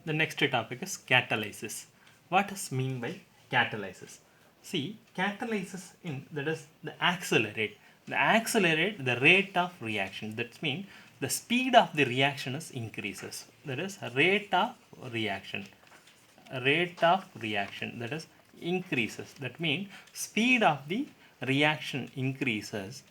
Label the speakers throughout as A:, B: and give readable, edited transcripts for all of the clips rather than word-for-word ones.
A: The next topic is catalysis. What is mean by catalysis? See, catalysis in that is the accelerate. The accelerate the rate of reaction. That means the speed of the reaction is increases. That is rate of reaction. Rate of reaction that is increases. That means speed of the reaction increases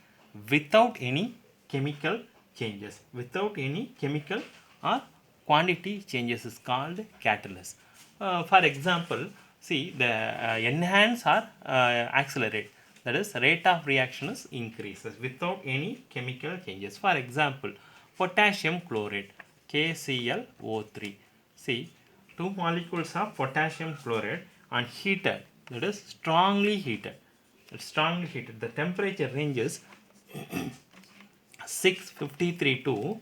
A: without any chemical changes. Without any chemical or quantity changes is called catalyst. For example, see the enhance or accelerate, that is rate of reaction is increases without any chemical changes. For example, potassium chloride KClO3. See, two molecules of potassium chloride are heated, that is strongly heated. Strongly heated. The temperature ranges 653 to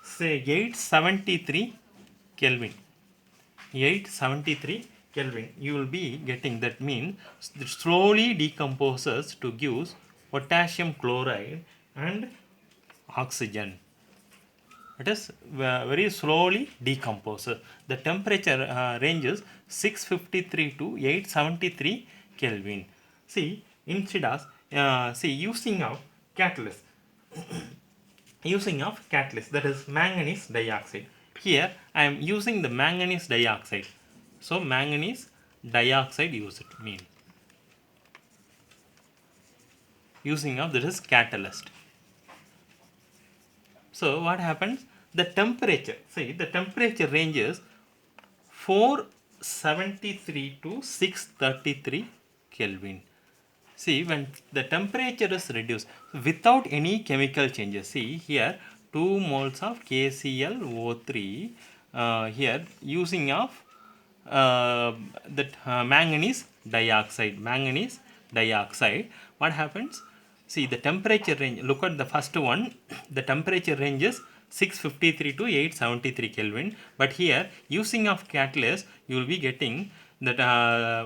A: say 873 Kelvin. 873 Kelvin. You will be getting that means it slowly decomposes to give potassium chloride and oxygen. It is very slowly decomposes. The temperature ranges 653 to 873 Kelvin. See, instead of using of catalyst, that is manganese dioxide. Here I am using the manganese dioxide. So manganese dioxide used mean using of that is catalyst. So what happens? The temperature, see the temperature ranges 473 to 633 Kelvin. See, when the temperature is reduced without any chemical changes, see here 2 moles of KClO3 here using of that manganese dioxide. Manganese dioxide. What happens? See the temperature range. Look at the first one. The temperature ranges 653 to 873 Kelvin. But here using of catalyst, you will be getting that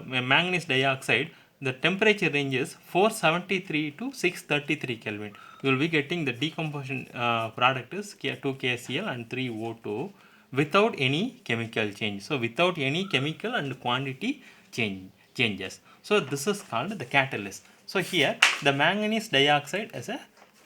A: manganese dioxide. The temperature ranges 473 to 633 Kelvin. You will be getting the decomposition product is 2 KCl and 3 O2 without any chemical change. So without any chemical and quantity changes. So this is called the catalyst. So here the manganese dioxide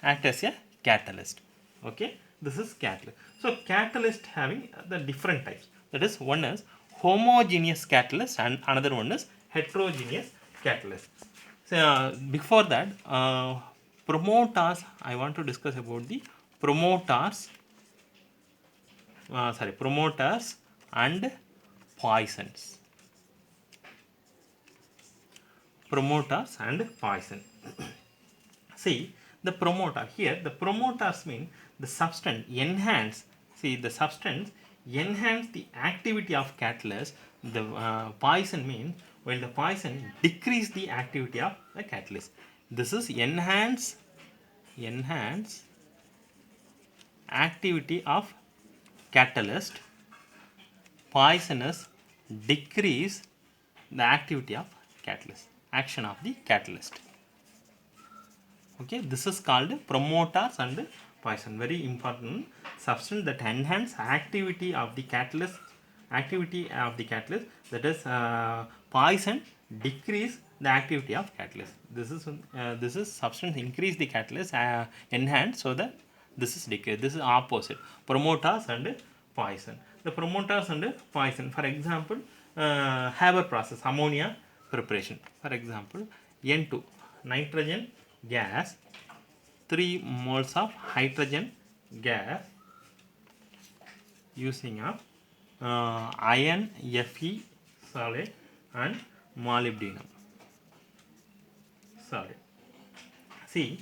A: act as a catalyst. Okay, this is catalyst. So catalyst having the different types. That is, one is homogeneous catalyst and another one is heterogeneous catalyst. So before that, promoters. I want to discuss about the promoters. Promoters and poisons. Promoters and poison. See the promoter here. The promoters mean the substance enhance. See the substance enhance the activity of catalyst. The poison means when the poison decrease the activity of the catalyst. This is enhance activity of catalyst. Poisonous decrease the activity of catalyst, action of the catalyst. Okay, this is called promoters and poison. Very important substance that enhance activity of the catalyst. That is poison decrease the activity of catalyst. This is substance increase the catalyst, enhance, so that this is decrease. This is opposite. Promoters and poison. The promoters and poison. For example, Haber process, ammonia preparation. For example, N2 nitrogen gas, 3 moles of hydrogen gas using of iron Fe solid and molybdenum solid. See,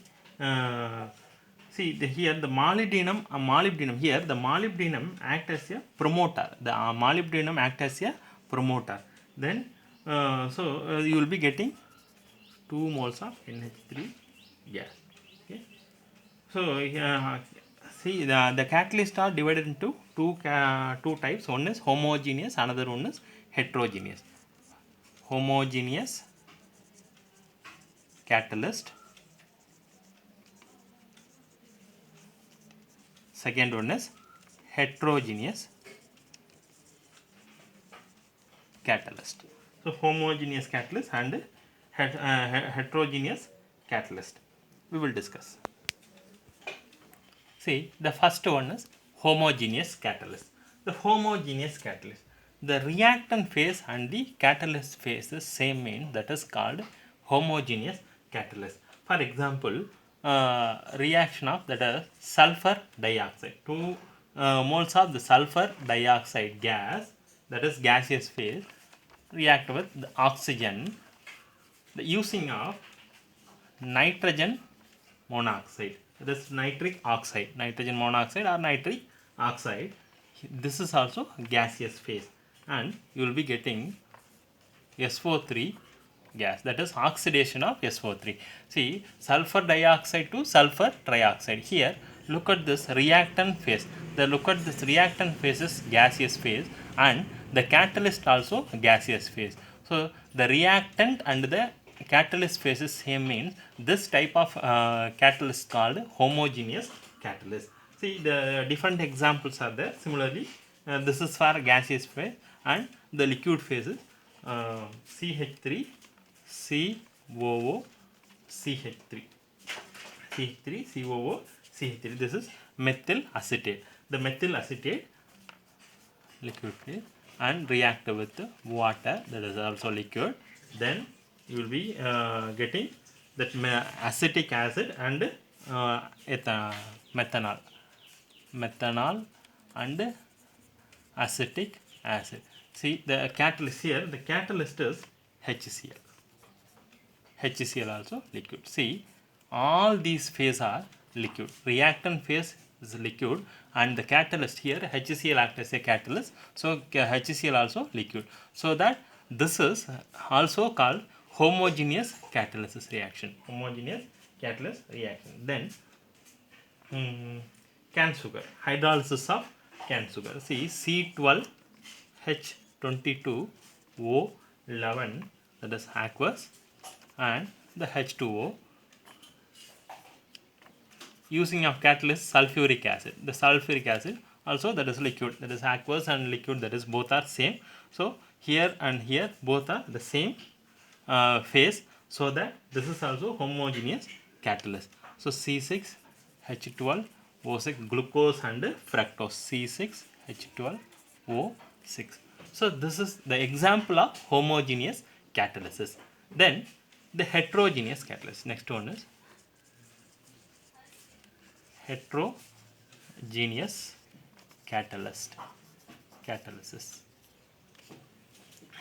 A: here the molybdenum here the molybdenum act as a promoter. The molybdenum act as a promoter. Then you will be getting 2 moles of NH3 gas. Okay. So see the catalysts are divided into two types. One is homogeneous, another one is heterogeneous. Homogeneous catalyst. Second one is heterogeneous catalyst. So homogeneous catalyst and heterogeneous catalyst we will discuss. See, the first one is homogeneous catalyst. The homogeneous catalyst, the reactant phase and the catalyst phase is same mean, that is called homogeneous catalyst. For example, reaction of that is sulfur dioxide. 2 moles of the sulfur dioxide gas, that is gaseous phase, react with the oxygen, the using of nitrogen monoxide, that is nitric oxide, nitrogen monoxide or nitric oxide. This is also gaseous phase, and you will be getting SO3 gas, that is oxidation of SO3. See, sulfur dioxide to sulfur trioxide. Here look at this reactant phase, look at this reactant phase is gaseous phase and the catalyst also gaseous phase. So the reactant and the catalyst phases same means this type of catalyst called homogeneous catalyst. See, the different examples are there. Similarly, this is for gaseous phase and the liquid phases CH3 COO CH3 CH3 COO CH3. This is methyl acetate. The methyl acetate liquid phase and react with water, that is also liquid. Then you will be getting that acetic acid and methanol and acetic acid. See, the catalyst here, the catalyst is HCl. HCl also liquid. See, all these phases are liquid. Reactant phase is liquid and the catalyst here, HCl acts as a catalyst. So HCl also liquid. So that this is also called homogeneous catalysis reaction. Homogeneous catalyst reaction. Then cane sugar, hydrolysis of cane sugar. See, C12H22O11, that is aqueous, and the H2O. Using of catalyst sulfuric acid. The sulfuric acid also, that is liquid, that is aqueous and liquid, that is both are same. So here and here both are the same phase, so that this is also homogeneous catalyst. So C6H12O6, glucose and fructose, C6H12O6. So this is the example of homogeneous catalysis. Then the heterogeneous catalyst. Next one is heterogeneous catalysis.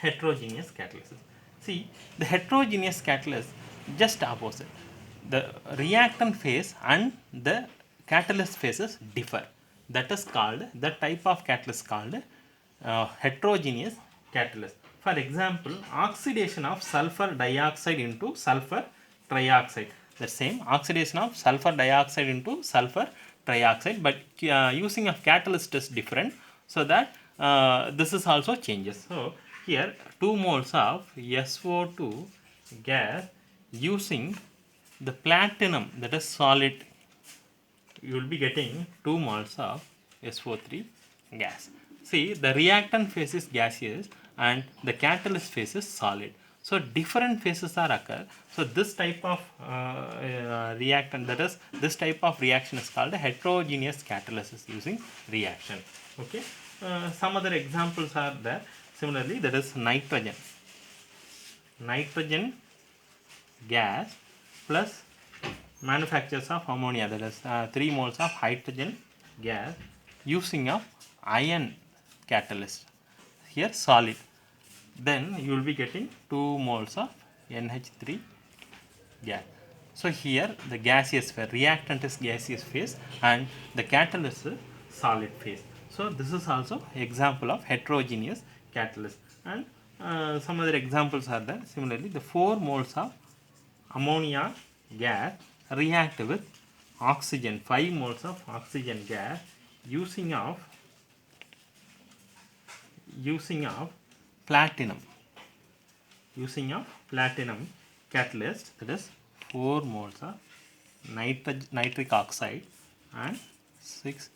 A: Heterogeneous catalysis. See, the heterogeneous catalyst just opposite. The reactant phase and the catalyst phases differ. That is called, the type of catalyst called heterogeneous catalyst. For example, oxidation of sulfur dioxide into sulfur trioxide. The same oxidation of sulfur dioxide into sulfur trioxide, but using of catalyst is different. So that this is also changes. So here 2 moles of SO2 gas using the platinum, that is solid, you will be getting 2 moles of SO3 gas. See, the reactant phase is gaseous and the catalyst phase is solid. So different phases are occur. So this type of reactant, that is this type of reaction is called heterogeneous catalysis using reaction. Okay. Some other examples are there. Similarly, that is nitrogen gas plus manufactures of ammonia, that is 3 moles of hydrogen gas using of iron catalyst, here solid. Then you will be getting 2 moles of NH3 gas. So here the gaseous phase, reactant is gaseous phase and the catalyst is solid phase. So this is also example of heterogeneous catalyst. And some other examples are there. Similarly, the 4 moles of ammonia gas react with oxygen, 5 moles of oxygen gas using of platinum catalyst, that is 4 moles of nitric oxide and 6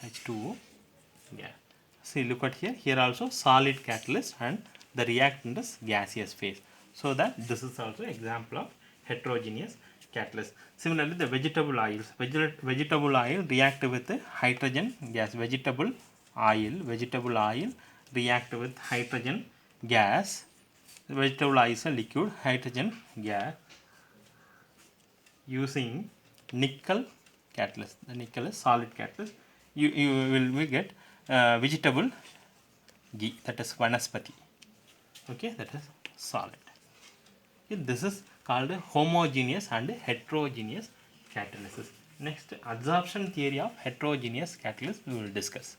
A: H2O gas. See, look at here also solid catalyst and the reactant is gaseous phase. So that this is also example of heterogeneous catalyst. Similarly, the vegetable oils, vegetable oil react with the hydrogen gas. Vegetable oil react with hydrogen gas. Vegetable oil is a liquid, hydrogen gas, using nickel catalyst. The nickel is solid catalyst. You will get vegetable ghee, that is vanaspati. Okay, that is solid. Okay, this is called homogeneous and heterogeneous catalysis. Next, absorption theory of heterogeneous catalyst we will discuss.